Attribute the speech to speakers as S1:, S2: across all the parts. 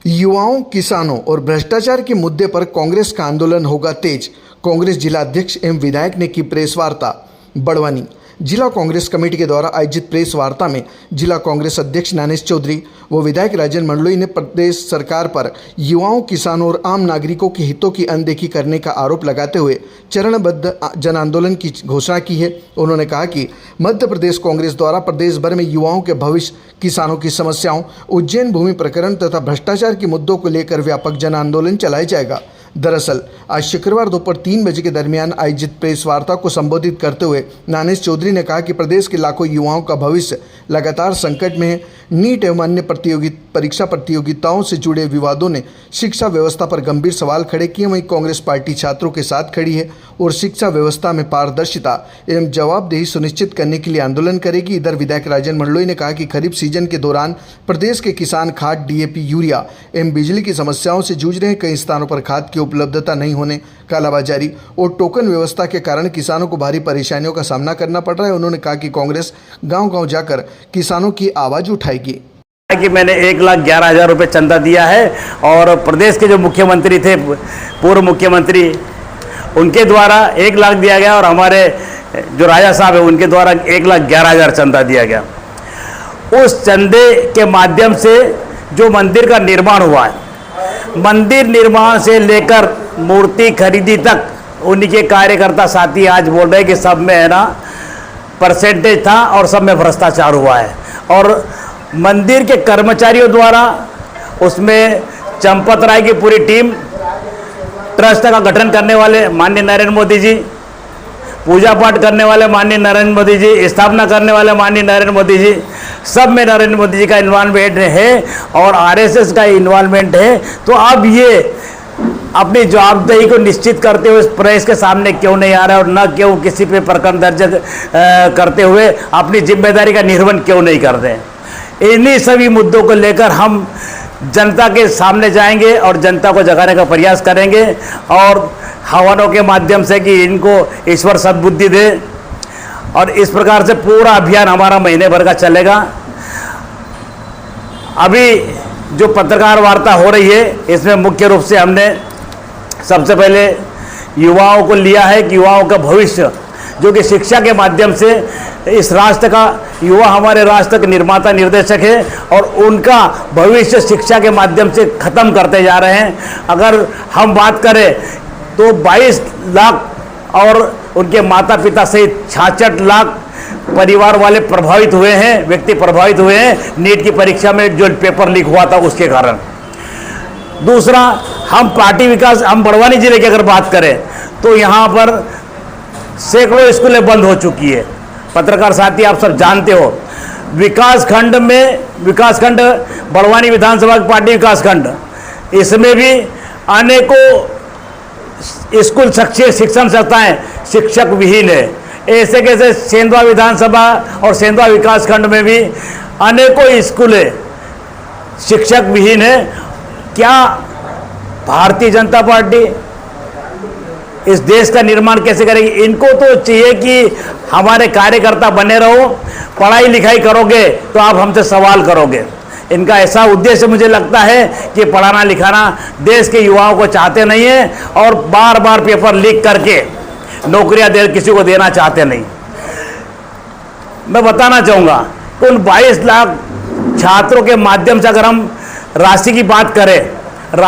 S1: युवाओं, किसानों और भ्रष्टाचार के मुद्दे पर कांग्रेस का आंदोलन होगा तेज। कांग्रेस जिला अध्यक्ष एवं विधायक ने की प्रेस वार्ता। बड़वानी जिला कांग्रेस कमेटी के द्वारा आयोजित प्रेस वार्ता में जिला कांग्रेस अध्यक्ष ज्ञानेश चौधरी व विधायक राजन मंडलोई ने प्रदेश सरकार पर युवाओं, किसानों और आम नागरिकों के हितों की अनदेखी करने का आरोप लगाते हुए चरणबद्ध जन आंदोलन की घोषणा की है। उन्होंने कहा कि मध्य प्रदेश कांग्रेस द्वारा प्रदेश भर में युवाओं के भविष्य, किसानों की समस्याओं, उज्जैन भूमि प्रकरण तथा भ्रष्टाचार के मुद्दों को लेकर व्यापक जन आंदोलन चलाया जाएगा। दरअसल आज शुक्रवार दोपहर 3 बजे के दरमियान आयोजित प्रेस वार्ता को संबोधित करते हुए ज्ञानेश चौधरी ने कहा कि प्रदेश के लाखों युवाओं का भविष्य लगातार संकट में है। नीट एवं अन्य परीक्षा प्रतियोगिताओं से जुड़े विवादों ने शिक्षा व्यवस्था पर गंभीर सवाल खड़े किए। वहीं कांग्रेस पार्टी छात्रों के साथ खड़ी है और शिक्षा व्यवस्था में पारदर्शिता एवं जवाबदेही सुनिश्चित करने के लिए आंदोलन करेगी। इधर विधायक राजन मंडलोई ने कहा कि खरीफ सीजन के दौरान प्रदेश के किसान खाद, डीएपी, यूरिया एवं बिजली की समस्याओं से जूझ रहे हैं। कई स्थानों पर खाद की उपलब्धता नहीं होने, कालाबाजारी और टोकन व्यवस्था के कारण किसानों को भारी परेशानियों का सामना करना पड़ रहा है। उन्होंने कहा कि कांग्रेस गांव-गांव जाकर किसानों की आवाज उठाएगी।
S2: कि मैंने 1,11,000 रुपये चंदा दिया है और प्रदेश के जो मुख्यमंत्री थे, पूर्व मुख्यमंत्री, उनके द्वारा 1 लाख दिया गया और हमारे जो राजा साहब है उनके द्वारा 1,11,000 चंदा दिया गया। उस चंदे के माध्यम से जो मंदिर का निर्माण हुआ है, मंदिर निर्माण से लेकर मूर्ति खरीदी तक उन्हीं के कार्यकर्ता साथी आज बोल रहे हैं कि सब में है ना परसेंटेज था और सब में भ्रष्टाचार हुआ है। और मंदिर के कर्मचारियों द्वारा उसमें चंपत राय की पूरी टीम, ट्रस्ट का गठन करने वाले माननीय नरेंद्र मोदी जी, पूजा पाठ करने वाले माननीय नरेंद्र मोदी जी, स्थापना करने वाले माननीय नरेंद्र मोदी जी, सब में नरेंद्र मोदी जी का इन्वॉल्वमेंट है और आरएसएस का इन्वॉल्वमेंट है। तो अब ये अपनी जवाबदेही को निश्चित करते हुए प्रेस के सामने क्यों नहीं आ रहा है और न क्यों किसी पे प्रकरण दर्ज करते हुए अपनी जिम्मेदारी का निर्वहन क्यों नहीं करते हैं। इन्हीं सभी मुद्दों को लेकर हम जनता के सामने जाएंगे और जनता को जगाने का प्रयास करेंगे और हवनों के माध्यम से कि इनको ईश्वर सद्बुद्धि दे। और इस प्रकार से पूरा अभियान हमारा महीने भर का चलेगा। अभी जो पत्रकार वार्ता हो रही है इसमें मुख्य रूप से हमने सबसे पहले युवाओं को लिया है कि युवाओं का भविष्य, जो कि शिक्षा के माध्यम से इस राष्ट्र का युवा हमारे राष्ट्र के निर्माता निर्देशक है और उनका भविष्य शिक्षा के माध्यम से ख़त्म करते जा रहे हैं। अगर हम बात करें तो 22 लाख और उनके माता पिता सहित 66 लाख परिवार वाले प्रभावित हुए हैं, व्यक्ति प्रभावित हुए हैं नीट की परीक्षा में जो पेपर लीक हुआ था उसके कारण। दूसरा, हम पार्टी विकास, हम बड़वानी जिले की अगर बात करें तो यहाँ पर सैकड़ों स्कूलें बंद हो चुकी है। पत्रकार साथी आप सब जानते हो, विकासखंड बड़वानी विधानसभा पार्टी विकासखंड, इसमें भी अनेकों स्कूल शिक्षण संस्थाएं शिक्षक विहीन है। ऐसे कैसे सेंधवा विधानसभा और सेंधवा विकासखंड में भी अनेकों स्कूलें शिक्षक विहीन है। क्या भारतीय जनता पार्टी इस देश का निर्माण कैसे करेगी? इनको तो चाहिए कि हमारे कार्यकर्ता बने रहो, पढ़ाई लिखाई करोगे तो आप हमसे सवाल करोगे। इनका ऐसा उद्देश्य मुझे लगता है कि पढ़ाना लिखाना देश के युवाओं को चाहते नहीं है और बार बार पेपर लीक करके नौकरियां किसी को देना चाहते नहीं। मैं बताना चाहूँगा कि उन 22 लाख छात्रों के माध्यम से अगर हम राशि की बात करें तो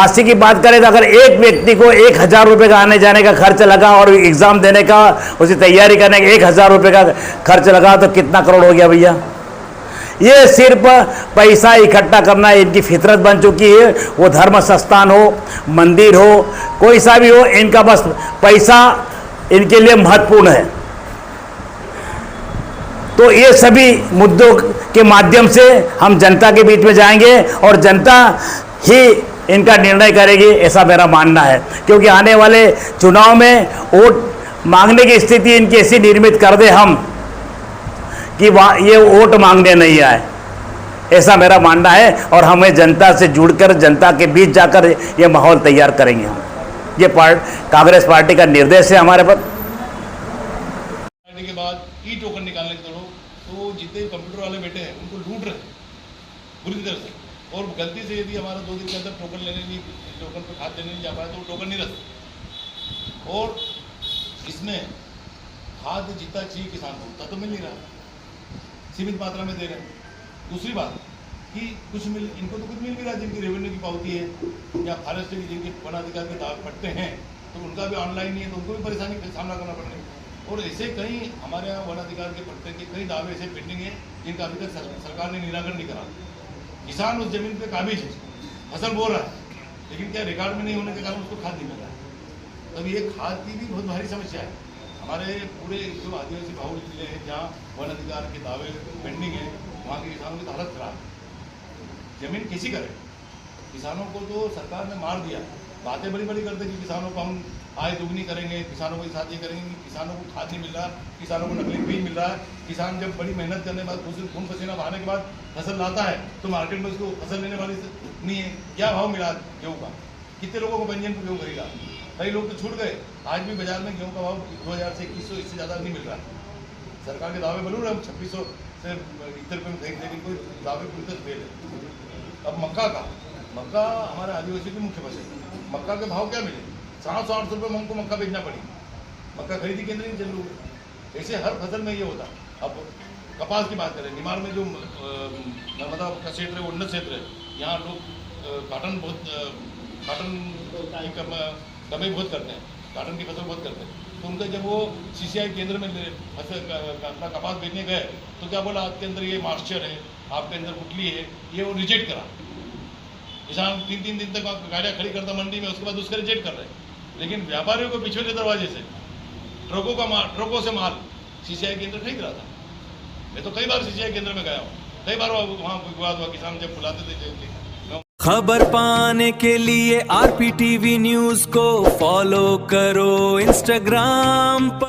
S2: अगर एक व्यक्ति को 1,000 रुपये का आने जाने का खर्च लगा और एग्ज़ाम देने का, उसी तैयारी करने का 1,000 रुपये का खर्च लगा तो कितना करोड़ हो गया भैया? ये सिर्फ पैसा इकट्ठा करना इनकी फितरत बन चुकी है। वो धर्म संस्थान हो, मंदिर हो, कोई सा भी हो, इनका बस पैसा इनके लिए महत्वपूर्ण है। तो ये सभी मुद्दों के माध्यम से हम जनता के बीच में जाएंगे और जनता ही इनका निर्णय करेगी, ऐसा मेरा मानना है। क्योंकि आने वाले चुनाव में वोट मांगने की स्थिति इनकी ऐसी निर्मित कर दे हम कि ये वोट मांगने नहीं आए, ऐसा मेरा मानना है। और हमें जनता से जुड़कर जनता के बीच जाकर ये माहौल तैयार करेंगे हम। ये कांग्रेस पार्टी का निर्देश है हमारे पर।
S3: के बाद ई टोकन निकालने की तो जितने कंप्यूटर वाले बैठे हैं उनको लूट रहे हैं बुरी तरह से। और और गलती से यदि हमारा 2 दिन के अंदर टोकन लेने नहीं, टोकन पर खाद देने नहीं जा पाया तो वो टोकन निरस्त। और इसमें खाद जितना चाहिए किसान को उतना तो मिल नहीं रहा, सीमित मात्रा में दे रहे हैं। दूसरी बात कि कुछ मिल, इनको तो कुछ मिल नहीं रहा, जिनकी रेवेन्यू की पावती है या फॉरेस्ट की जिनके वनाधिकार के दावे पट्टे हैं तो उनका भी ऑनलाइन नहीं है, तो उनको भी परेशानी का सामना करना पड़ रहा है। और ऐसे कई हमारे यहाँ वनाधिकार के पट्टे के कई दावे ऐसे पेंडिंग है जिनका अभी तक सरकार ने निराकरण नहीं करा। किसान उस जमीन पे काबिज है, फसल बो रहा है, लेकिन क्या रिकॉर्ड में नहीं होने के कारण उसको खाद नहीं मिल रहा है। तब ये खाद की भी बहुत भारी समस्या है। हमारे पूरे जो आदिवासी बाहुल जिले हैं जहाँ वन अधिकार के दावे पेंडिंग है, वहाँ के किसानों की तो हालत खराब है। जमीन किसी करे, किसानों को तो सरकार ने मार दिया। बातें बड़ी बड़ी करते कि किसानों को हम आय दुगनी करेंगे, किसानों के साथ ये करेंगे, किसानों को खाद नहीं मिल रहा, किसानों को नकली बीज मिल रहा है। किसान जब बड़ी मेहनत करने के बाद खून पसीना बहाने के बाद फसल लाता है तो मार्केट में उसको फसल लेने वाली नहीं है। क्या भाव मिला गेहूँ का, कितने लोगों को पंजीयन को गेहूँ खरीदा, कई लोग तो छूट गए। आज भी बाजार में गेहूँ का भाव 2000 से 2100 इससे ज़्यादा नहीं मिल रहा है। सरकार के दावे बनू रहे हम 2600 से 70 रुपये में देख, लेकिन कोई दावे पूरी तरह फेल है। अब मक्का हमारे आदिवासियों की मुख्य फसल है। मक्का के भाव क्या मिले, 700-800 रुपये में हमको मक्का बेचना पड़ी। मक्का खरीदी केंद्र नहीं चल रही। ऐसे हर फसल में ये होता। अब कपास की बात करें, निमाड़ में जो नर्मदा का क्षेत्र है, उन्नत क्षेत्र है, यहाँ लोग कॉटन की कमाई बहुत करते हैं, कॉटन की फसल बहुत करते हैं। तो उनका जब वो CCI केंद्र में फसल अपना कपास बेचने गए तो क्या बोला, आपके अंदर ये मॉइस्चर है, आपके अंदर गुठली है, ये वो रिजेक्ट करा। किसान 3-3 दिन तक गाड़ियाँ खड़ी करता मंडी में, उसके बाद उसका रिजेक्ट कर रहे हैं। लेकिन व्यापारियों को पिछले दरवाजे से ट्रकों से माल CCI केंद्र खरीद रहा था। मैं तो कई बार CCI केंद्र में गया हूँ, कई बार वहाँ विवाद हुआ, किसान जब बुलाते थे
S4: खबर पाने के लिए RPTV न्यूज़ को फॉलो करो Instagram पर।